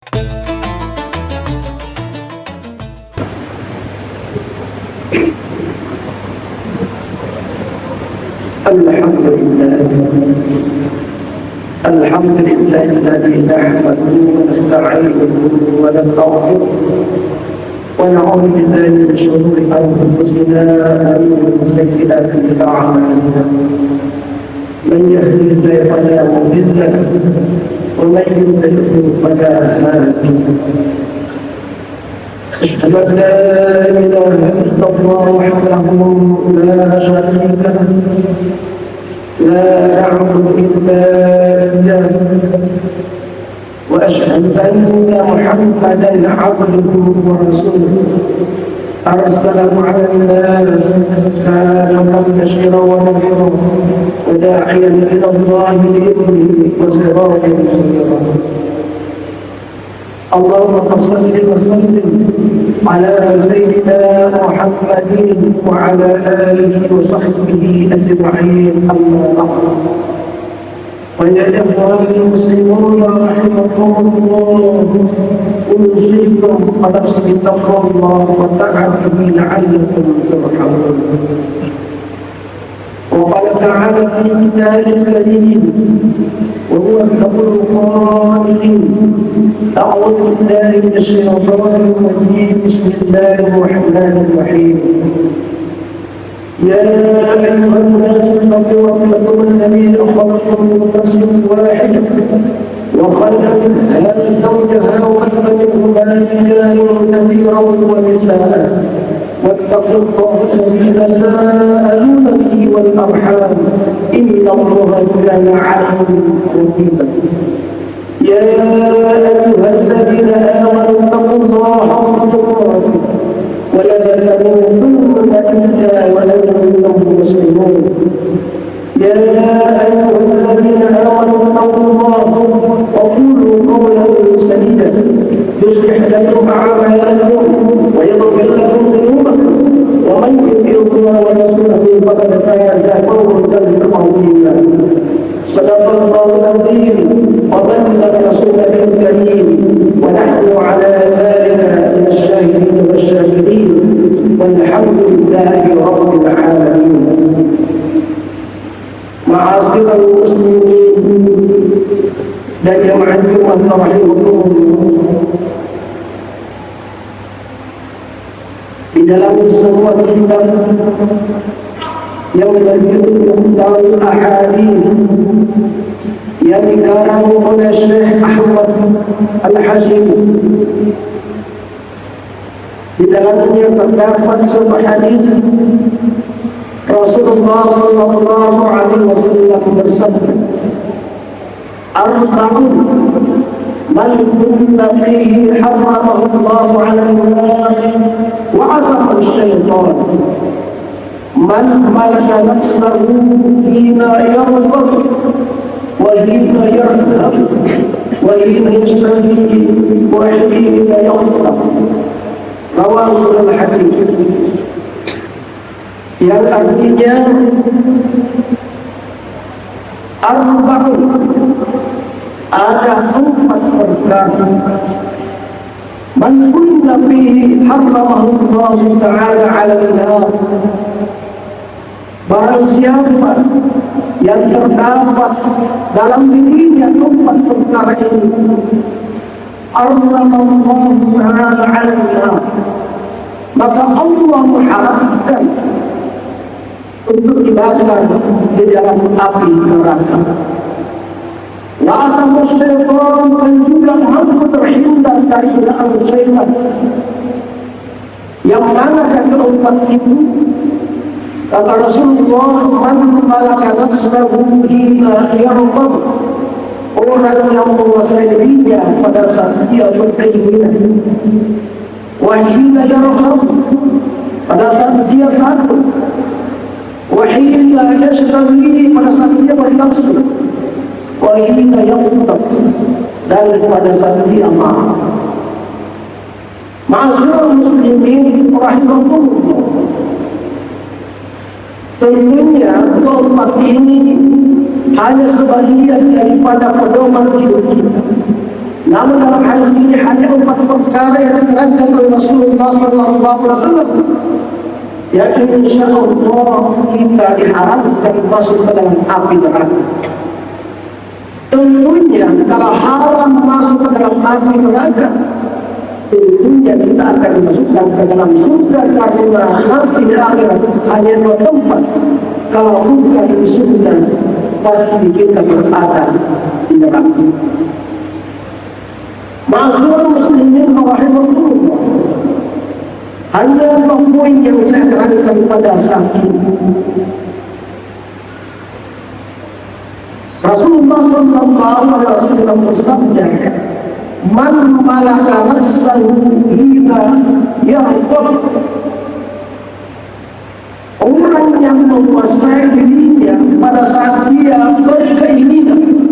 الحمد لله الذي نحمده ونستعينه ونستغفره ونعوذ بالله من شرور انفسنا ومن سيئات اعمالنا. من يهده الله فلا مضل له ومن يضلل فلا هادي له. أشهد أن لا إله إلا الله وحده لا شريك له، لا نعبد إلا إياه، وأشهد أن محمدا عبده ورسوله أرسله على الناس كافة بشيرا ونذيرا وداعيا إلى الله بإذنه وسراجا منيرا. اللهم صل وسلم على سيدنا محمد وعلى آله وصحبه أجمعين، أما بعد. ويا إخوان المسلمون رحمكم الله، أوصيكم ونفسي بتقوى الله وطاعته لعلكم ترحمون. وقال تعالى في كتابه الكريم وهو الحق القائل: أعوذ بالله من الشيطان الرجيم، بسم الله الرحمن الرحيم. يا أيها الناس اتقوا ربكم الذي خلقكم من نفس واحدة وخلق منها زوجها وبث منهما رجالا كثيرا ونساء، واتقوا الله الذي تساءلون به والأرحام إن الله كان عليكم رقيبا. يا أيها الذين آمنوا اتقوا الله حق تقاته ولا تموتن إلا وأنتم مسلمون. يا أيها الذين آمنوا اتقوا الله وقولوا قولا سديدا يصلح لكم أعمالكم ويغفر لكم ذنوبكم، ومن يطع الله ورسوله فقد فاز فوزا عظيما. صدق الله العظيم وبلغ رسوله الكريم، ونحن على ذلك من الشاهدين والشاكرين، والحمد لله رب العالمين. معاشر المسلمين dan jemaah Jumat rahimakumullah, di dalam sebuah kitab yang berjudul Mukhtarul Ahadits yang dikarang oleh Syekh Ahmad Al-Hashim, di dalamnya terdapat sebuah hadis Rasulullah sallallahu alaihi wasallam bersabda: "Arba'un man kunna fihi harramahu Allah 'ala an-nar wa 'asafahu asy-syaitan. Man malaka nafsahu hina yarghab wa hina yarhab wa hina yashtahi wa hina yaghdab." Rawahu al-Hadits. Yang artinya arba'un, ada 4 perkara man kunna fihi harramahu Allah Ta'ala 'ala an-nar. Barang siapa yang terdapat dalam dirinya 4 perkara ini, harramahu Allah Ta'ala 'ala an-nar, maka Allah mengharamkan untuk dibakar di dalam api neraka. Wa'asafahu syaitan, dan juga mampu terhindar dari godaan syaitan. Yang mana keempat itu? Kata Rasulullah, man malaka nafsahu hina yarghab, orang yang menguasai dirinya pada saat dia berkeinginan, wa hina yarhab, pada saat dia takut, wa hina yashtahi, pada saat dia bernafsu, wa hina yaghdab, dan pada saat dia marah. Ma'asyiral muslimin rahimakumullah, tentunya keempat ini hanya sebagian daripada pedoman hidup kita. Namun dalam hadis ini hanya 4 perkara yang diterangkan oleh Rasulullah SAW, yang insya Allah kita diharamkan masuk ke dalam api neraka. Tentunya kalau haram masuk ke dalam api neraka, tentunya kita akan dimasukkan ke dalam surga, karena nanti di akhirat hanya 2 tempat. Kalau bukan di surga, pasti kita berada di neraka. Ma'asyiral muslimin rahimahullah, hanya 2 poin yang saya terangkan pada saat ini. Rasulullah SAW bersabda, "Man malaka nafsahu hina yarqab." Orang yang menguasai dirinya pada saat dia berkeinginan.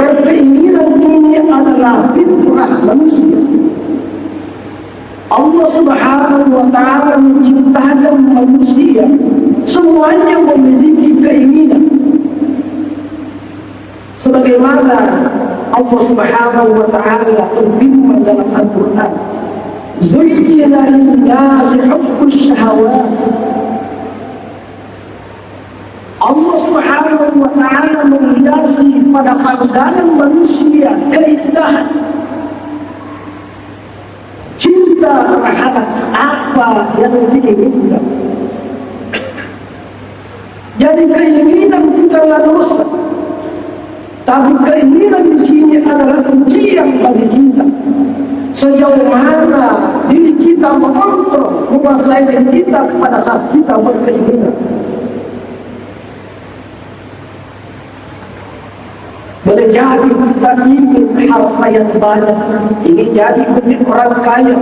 Berkeinginan ini adalah fitrah manusia. Allah Subhanahu wa ta'ala menciptakan manusia, semuanya memiliki keinginan. Sebagaimana Allah Subhanahu wa ta'ala berfirman dalam Al-Quran, "Zuyyina lin-nasi hubbus syahawat." Allah Subhanahu wa ta'ala menghiasi pada pandangan manusia keindahan, cinta terhadap apa yang diinginkan. Jadi keinginan bukanlah dosa, tapi keinginan di sini adalah ujian bagi kita. Sejauh mana diri kita mengontrol, menguasai diri kita pada saat kita berkeinginan. Boleh jadi kita ingin harta yang banyak, ingin jadi menjadi orang kaya.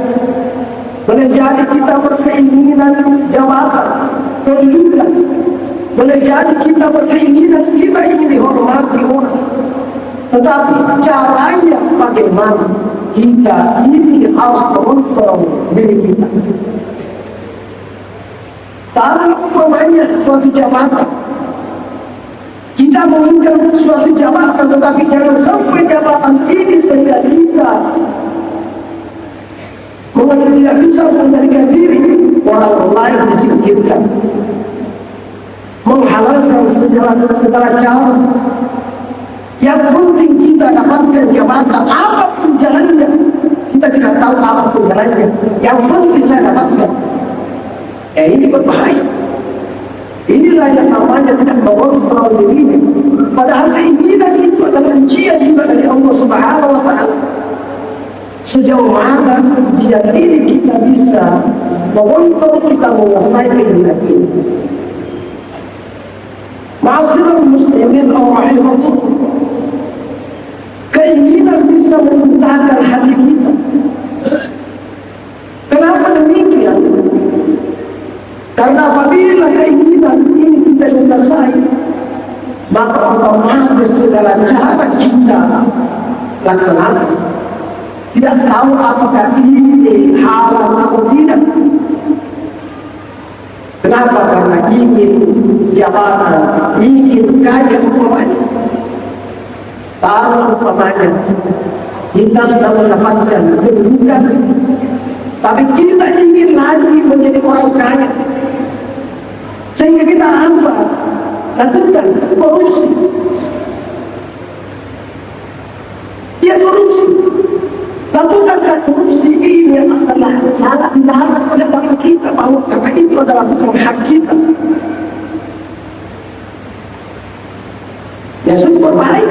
Boleh jadi kita berkeinginan jabatan, kedudukan. Boleh jadi kita berkeinginan kita ingin dihormati orang. Tetapi caranya bagaimana? Kita ini harus mengontrol diri kita. Kalau umpamanya suatu jabatan, kita menginginkan suatu jabatan, tetapi jangan sampai jabatan ini sehingga kita tidak bisa mengendalikan diri, orang lain disingkirkan, menghalalkan segala cara. Yang penting kita dapatkan jabatan, apapun jalannya. Kita tidak tahu apapun jalannya, yang penting saya dapatkan. Ini berbahaya. Inilah yang namanya tidak mengontrol dirinya. Padahal keinginan itu adalah ujian juga dari Allah Subhanahu wa ta'ala. Sejauh mana dia diri kita bisa mengontrol, kita menguasai keinginan ini. Ma'asyiral muslimin rahimahullah, keinginan bisa membutakan hati kita. Kenapa demikian? Karena apabila keinginan ini kita menguasai, maka otomatis segala cara kita laksanakan. Tidak tahu apakah ini halal atau tidak. Kenapa? Karena ingin jabatan, ingin kaya umpamanya. Taruh umpamanya kita sudah mendapatkan kedudukan, tapi kita ingin lagi menjadi orang kaya, sehingga kita lakukan korupsi. Dia korupsi. Lakukan korupsi ini adalah sangat dilarang oleh agama kita, bahwa karena itu adalah bukan hak kita. Ya sudah baik.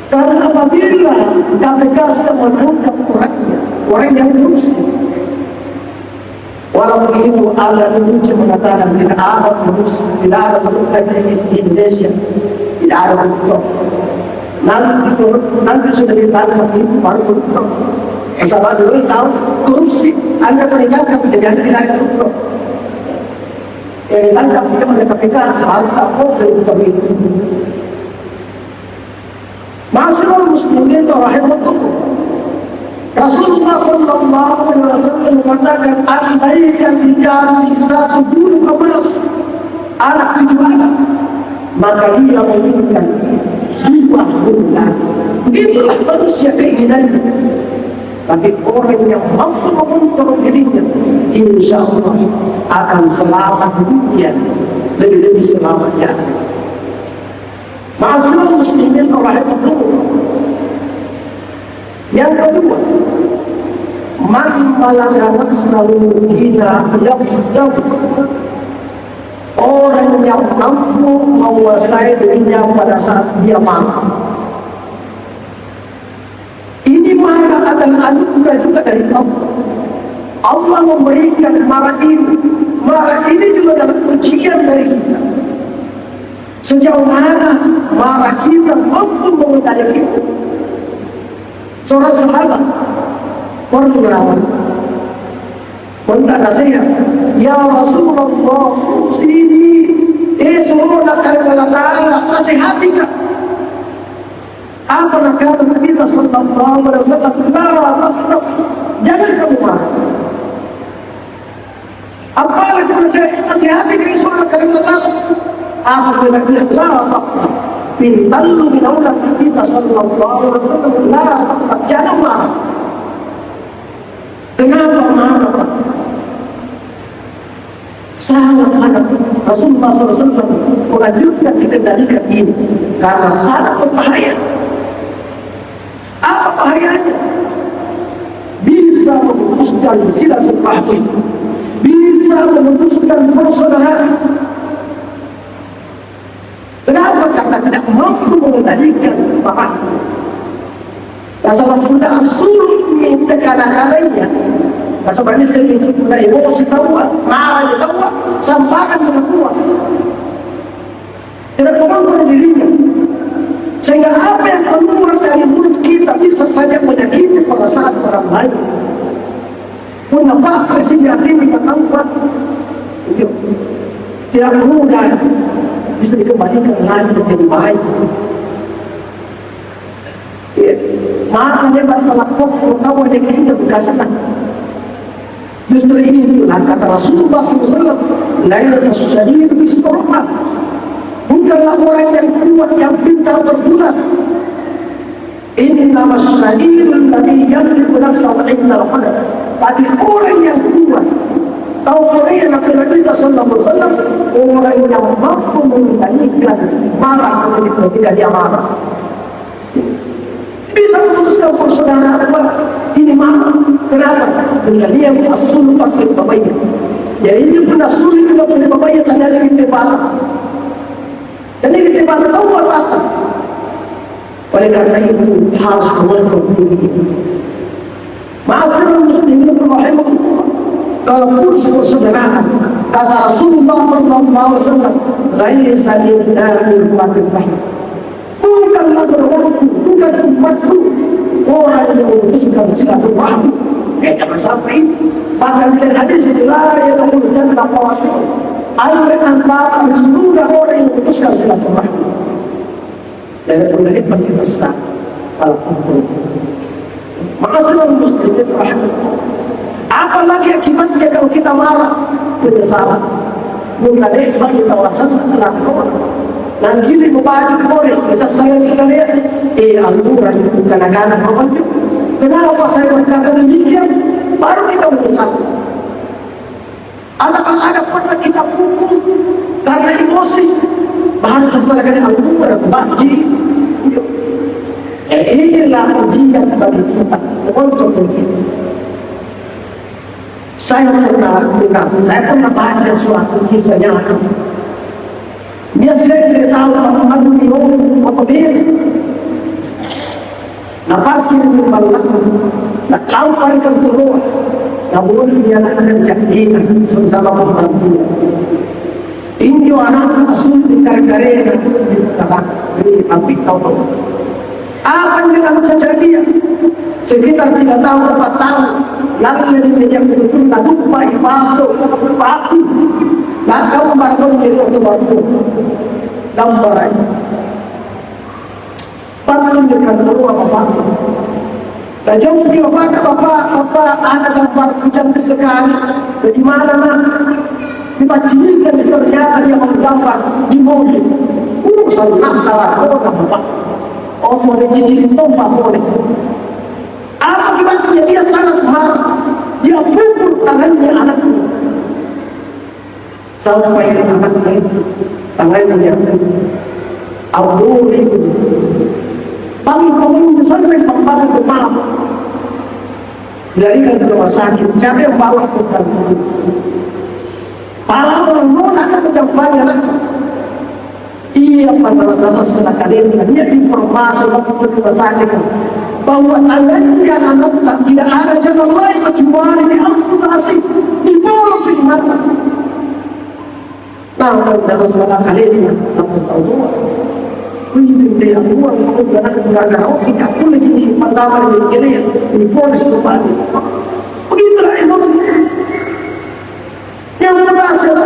Karena apabila KPK sudah menangkap orang yang korupsi, walaupun itu ada Indonesia mengatakan tidak ada korupsi, tidak ada korupsi di Indonesia, tidak ada korupsi. Nanti sudah ditangkap itu baru koruptor. Sahabat dulu tahu korupsi, Anda meninggalkan kejadian tidak ada koruptor. Yang ditangkap itu oleh KPK harus takut dari koruptor itu. Ma'asyiral muslimin rahimahullah, Rasulullah SAW mengatakan, andai yang dikasih 1 gunung emas, anak 7 anak, maka dia menginginkan buah bunga. Begitulah manusia keinginannya. Tapi orang yang mampu mengontrol dirinya, insya Allah akan selamat di dunia, lebih-lebih selamatnya. Ma'asyiral muslimin rahimakumullah. Yang kedua, man malaka nafsahu hina yaqdam, orang yang mampu menguasai dirinya pada saat dia marah. Ini marah adalah anugerah juga dari Allah. Allah memberikan marah ini. Marah ini juga adalah ujian dari kita. Sejauh mana marah kita mampu mengendalikan kita. Seorang sahabat pernah minta nasihat, ya Rasulullah, sini, suruhlah Allah Ta'ala nasihati kak. Apa nak kata kita sallallahu alaihi wasallam? Jangan kamu marah. Apalagi nasihati dari surah Allah Ta'ala. Apa kata dia? La taqnat. Pintalu min aulat kita sallallahu alaihi wasallam. La taqnat. Jangan marah. Kenapa marah? Sangat-sangat Rasulullah SAW menganjurkan dikendalikan ini karena sangat berbahaya. Apa bahayanya? Bisa memutuskan silaturahmi, bisa memutuskan persaudaraan. Kenapa? Karena tidak mampu mengendalikan marah. Masalah bunda sulit minta kadang-kadangnya. Masalah ini sedikit bunda emosi tahu, marah tahu, sampakan menekuat. Tidak mengontrol dirinya. Sehingga apa yang keluar dari mulut kita bisa saja menyakiti perasaan orang lain. Punya Pak Presiden ini kita tahu Pak, tidak mudah bisa dikembalikan lagi menjadi baik. Maka lebar pelakon tahu yang kita berkasih. Justru ini itulah kata Rasulullah SAW, laisa syadid bismillah. Bukanlah orang yang kuat, yang pintar bergulat. Innama syadidul ladzi yamliku nafsahu 'inda al-qadar. Tapi orang yang kuat, tahu Quran Nabi sallallahu alaihi wasallam, orang yang mampu mengendalikan marah ketika dia marah. Bisa memutuskan persaudaraan ini marah. Kenapa? Dengan dia asul fakir babaya. Jadi ini pernah sulit juga punya babaya terjadi di tempat. Jadi kita baru tahu apa. Oleh karena itu harus mengontrol diri. Ma'asyiral muslimin rahimakumullah. Kalau persaudaraan, kata Rasulullah sallallahu alaihi wasallam, "Ghaisa lillahi wa-rahmah." Bukanlah berwaktu, bukan umatku orang yang memutuskan silaturahmi. Jangan sampai. Bahkan dalam hadis la yadkhulul jannah qawati. Ada antara seluruh orang yang memutuskan silaturahmi. Dan pemerintah kita sah al-qur'an. Ma'asyiral muslimin rahimakumullah. Apalagi akibatnya kalau kita marah, penyesalan. Bukan bagi tawasan telah nanti di baju boleh bisa saya kita lihat al-Quran itu kadang-kadang kenapa saya berkata demikian, baru kita menyesal. Anak-anak pernah kita pukul karena emosi, bahan sesalkan al-Quran baji. Inilah ujian bagi kita untuk begitu. Saya pernah baca suatu kisah nyata. Dia sendiri tahu apa dia apa dia. Napakir di bawah, nak tahu kan keluar. Namun dia nak jadi sama pembantu. Ini anak asuh di karya-karya di tabak di pabrik tahu. Apa yang terjadi? Sekitar 3 tahun 4 tahun lalu yang menjadi betul tak lupa masuk paku. Nak tahu barang dia itu baru gambar. Patut dengan dulu apa? Dan jauh dia bapak ada gambar hujan sekali. Di mana nak? Dipacikan ternyata dia menggambar di mobil. Sangat tahu bapak. Oh, boleh cicil tumpah boleh. Apa akibatnya? Dia sangat marah. Dia pukul tangannya anaknya. Sampai anaknya tangannya Abdul bangun sampai pembalik bermalam. Dilarikan ke rumah sakit. Siapa yang bawa bukan? Para orang nona kata jawabannya lah. Iya pada rasa setelah kalian dia informasi waktu ke rumah sakit bahwa tangannya anak tidak ada jalan lain kecuali diamputasi, dibolong di mata. Nah, pada setelah kalian dapat tahu ini dia buat negara kita pun lagi pertama ini dibolong kembali. Begitulah emosi. Yang berhasil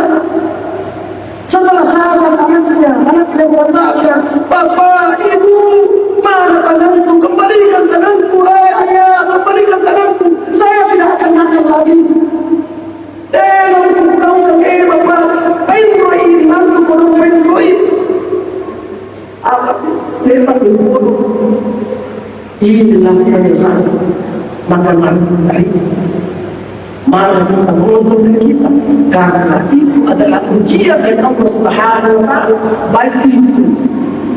setelah sahabat anaknya bertanya, Bapak, Ibu, mana tanganku? Kembalikan tanganku, ayah, kembalikan tanganku. Saya tidak akan makan lagi. Tengok kau Bapak, penroi imanku kono penroi. Apa? Tembak dibunuh. Inilah penyesalan makan hari. Mari kita menuntut diri kita, karena itu adalah ujian dari Allah Subhanahu wa Ta'ala. Baik itu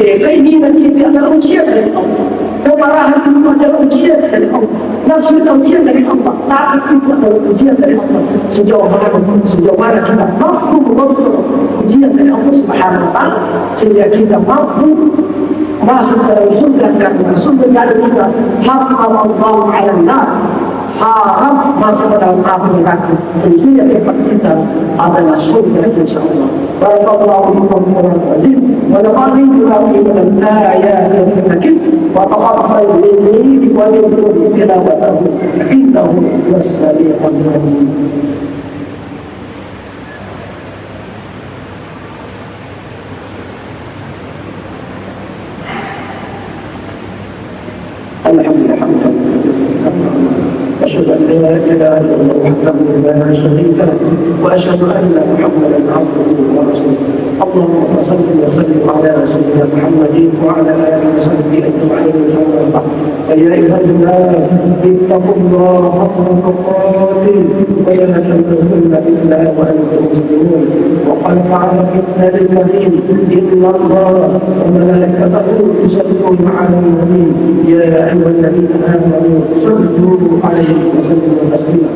keinginan kita adalah ujian dari Allah, kemarahan itu adalah ujian dari Allah, nafsu itu ujian dari Allah, takut itu adalah ujian dari Allah. Sejauh mana kita mampu mengontrol ujian dari Allah Subhanahu wa Ta'ala, sehingga kita mampu masuk dalam surga, karena surga ada kita haram Allah ala nar, haram masuk ke dalam api neraka. Tentu yang dapat kita adalah surga, insyaallah. Barakallahu fikum warahmatullahi wabarakatuh. Wa nafa'ani billahi min ayatil hakim wa taqabbal minni wa minkum tilawatahu innahu was-sami'ul 'alim. Alhamdulillah. أشهد أن لا إله إلا الله وحده لا شريك له وأشهد أن محمدا عبده ورسوله. اللهم صل وسلم على سيدنا محمد وعلى آله وصحبه أجمعين. فيا أيها الناس اتقوا الله حق تقاته ولا تموتن إلا وأنتم مسلمون. وقال تعالى في كتابه الكريم إن الله وملائكته يصلون على النبي يا أيها الذين آمنوا صلوا عليه وسلم تسليما.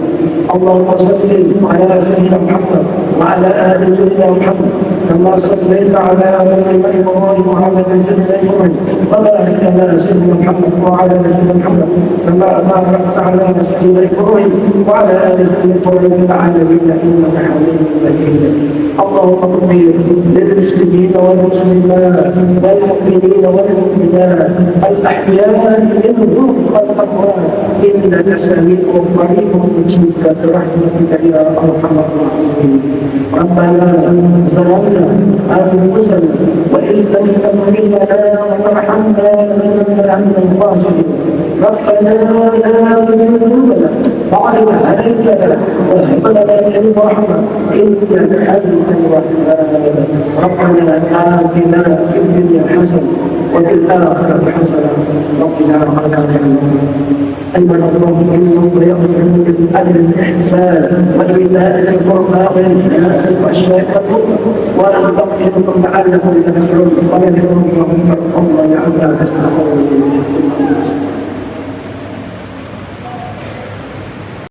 اللهم صل على سيدنا محمد وعلى ال سيدنا محمد كما صليت على سيدنا ابراهيم وعلى ال سيدنا ابراهيم وبارك على سيدنا محمد وعلى ال سيدنا محمد كما باركت على سيدنا ابراهيم وعلى ال سيدنا ابراهيم في العالمين انك حميد مجيد. اللهم اغفر للمسلمين والمسلمات والمؤمنين والمؤمنات الاحياء منهم والاموات انك سميع قريب مجيب برحمتك يا ارحم الراحمين. ربنا ظلمنا انفسنا وان لم تغفر لنا وترحمنا لنكونن من الخاسرين. ربنا لا تزغ قلوبنا بعد إذ هديتنا وهب لنا من لدنك رحمة إنك أنت الوهاب. ربنا آتنا في الدنيا حسنة وفي الآخرة حسنة وقنا عذاب النار. أيها الله إنه يأمر بالعدل والإحسان وإيتاء ذي القربى وينهى عن الفحشاء والمنكر وأن تغفروا لعلكم تذكرون. ومن يذكر الله يعلم ما تشاءون.